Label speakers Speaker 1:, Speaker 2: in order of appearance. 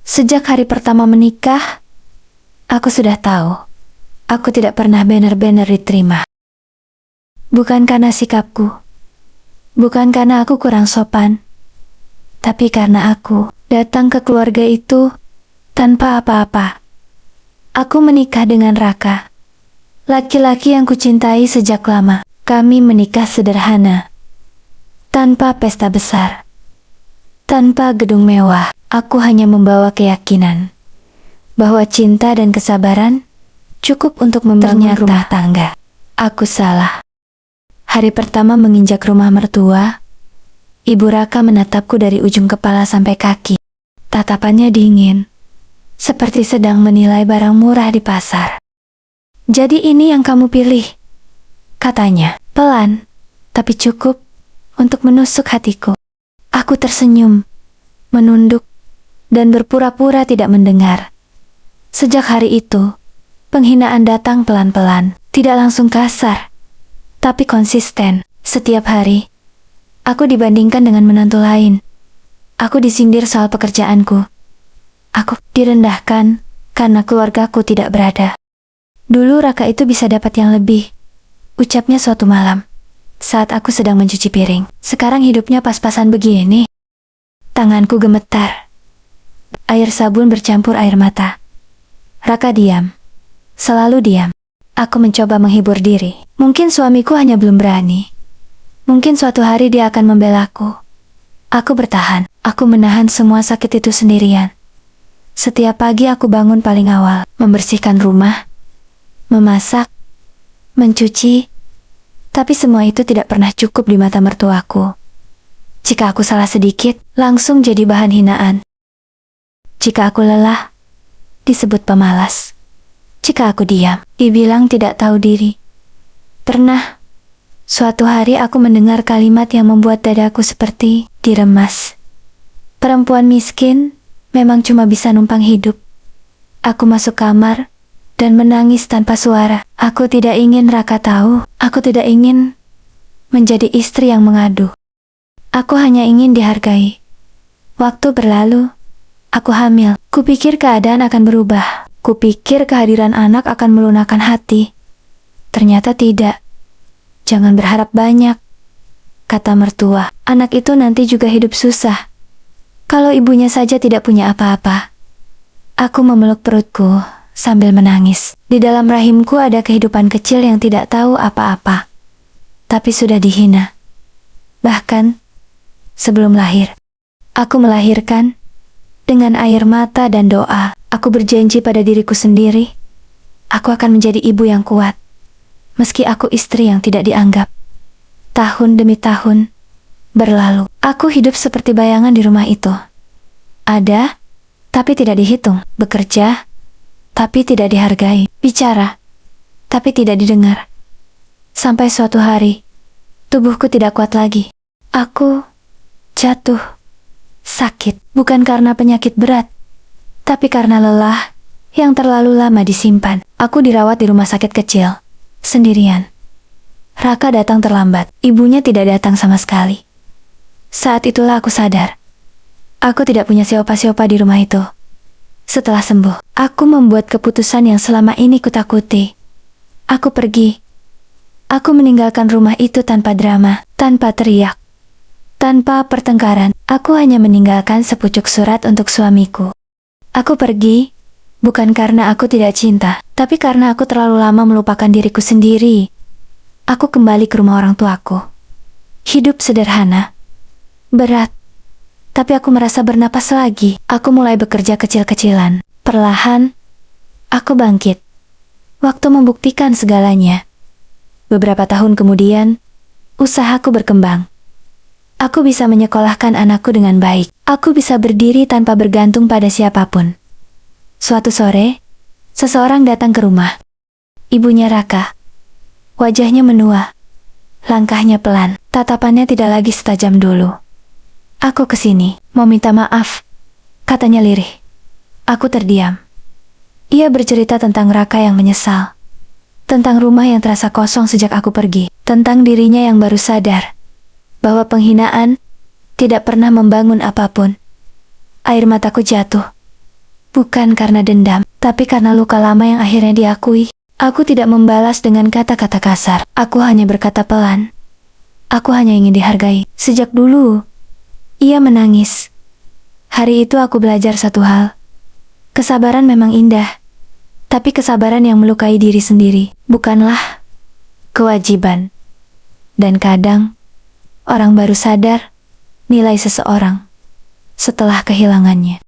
Speaker 1: Sejak hari pertama menikah, aku sudah tahu, aku tidak pernah benar-benar diterima. Bukan karena sikapku, bukan karena aku kurang sopan, tapi karena aku datang ke keluarga itu tanpa apa-apa. Aku menikah dengan Raka, laki-laki yang kucintai sejak lama. Kami menikah sederhana, tanpa pesta besar, tanpa gedung mewah. Aku hanya membawa keyakinan bahwa cinta dan kesabaran cukup untuk membangun rumah tangga. Aku salah. Hari pertama menginjak rumah mertua, Ibu Raka menatapku dari ujung kepala sampai kaki. Tatapannya dingin, seperti sedang menilai barang murah di pasar. "Jadi ini yang kamu pilih?" katanya, pelan, tapi cukup untuk menusuk hatiku. Aku tersenyum, menunduk, dan berpura-pura tidak mendengar. Sejak hari itu, penghinaan datang pelan-pelan, tidak langsung kasar, tapi konsisten. Setiap hari, aku dibandingkan dengan menantu lain. Aku disindir soal pekerjaanku. Aku direndahkan karena keluargaku tidak berada. "Dulu Raka itu bisa dapat yang lebih," ucapnya suatu malam, saat aku sedang mencuci piring. "Sekarang hidupnya pas-pasan begini." Tanganku gemetar. Air sabun bercampur air mata. Raka diam. Selalu diam. Aku mencoba menghibur diri. Mungkin suamiku hanya belum berani. Mungkin suatu hari dia akan membelaku. Aku bertahan. Aku menahan semua sakit itu sendirian. Setiap pagi aku bangun paling awal, membersihkan rumah, memasak, mencuci. Tapi semua itu tidak pernah cukup di mata mertuaku. Jika aku salah sedikit, langsung jadi bahan hinaan. Jika aku lelah, disebut pemalas. Jika aku diam, dibilang tidak tahu diri. Pernah, suatu hari aku mendengar kalimat yang membuat dadaku seperti diremas. Perempuan miskin memang cuma bisa numpang hidup. Aku masuk kamar dan menangis tanpa suara. Aku tidak ingin Raka tahu. Aku tidak ingin menjadi istri yang mengadu. Aku hanya ingin dihargai. Waktu berlalu. Aku hamil. Kupikir keadaan akan berubah. Kupikir kehadiran anak akan melunakkan hati. Ternyata tidak. "Jangan berharap banyak," kata mertua. "Anak itu nanti juga hidup susah. Kalau ibunya saja tidak punya apa-apa." Aku memeluk perutku sambil menangis. Di dalam rahimku ada kehidupan kecil yang tidak tahu apa-apa, tapi sudah dihina. Bahkan sebelum lahir, aku melahirkan dengan air mata dan doa. Aku berjanji pada diriku sendiri, aku akan menjadi ibu yang kuat, meski aku istri yang tidak dianggap. Tahun demi tahun berlalu. Aku hidup seperti bayangan di rumah itu. Ada, tapi tidak dihitung. Bekerja, tapi tidak dihargai. Bicara, tapi tidak didengar. Sampai suatu hari, tubuhku tidak kuat lagi. Aku jatuh. Sakit, bukan karena penyakit berat, tapi karena lelah yang terlalu lama disimpan. Aku dirawat di rumah sakit kecil, sendirian. Raka datang terlambat, ibunya tidak datang sama sekali. Saat itulah aku sadar, aku tidak punya siapa-siapa di rumah itu. Setelah sembuh, aku membuat keputusan yang selama ini kutakuti. Aku pergi. Aku meninggalkan rumah itu tanpa drama, tanpa teriak, tanpa pertengkaran. Aku hanya meninggalkan sepucuk surat untuk suamiku. Aku pergi, bukan karena aku tidak cinta, tapi karena aku terlalu lama melupakan diriku sendiri. Aku kembali ke rumah orang tuaku. Hidup sederhana, berat, tapi aku merasa bernapas lagi. Aku mulai bekerja kecil-kecilan. Perlahan, aku bangkit. Waktu membuktikan segalanya. Beberapa tahun kemudian, usahaku berkembang. Aku bisa menyekolahkan anakku dengan baik. Aku bisa berdiri tanpa bergantung pada siapapun. Suatu sore, seseorang datang ke rumah. Ibunya Raka. Wajahnya menua. Langkahnya pelan. Tatapannya tidak lagi setajam dulu. "Aku kesini, mau minta maaf," katanya lirih. Aku terdiam. Ia bercerita tentang Raka yang menyesal. Tentang rumah yang terasa kosong sejak aku pergi. Tentang dirinya yang baru sadar bahwa penghinaan tidak pernah membangun apapun. Air mataku jatuh. Bukan karena dendam, tapi karena luka lama yang akhirnya diakui. Aku tidak membalas dengan kata-kata kasar. Aku hanya berkata pelan. Aku hanya ingin dihargai. Sejak dulu, ia menangis. Hari itu aku belajar satu hal. Kesabaran memang indah, tapi kesabaran yang melukai diri sendiri bukanlah kewajiban. Dan kadang, orang baru sadar nilai seseorang setelah kehilangannya.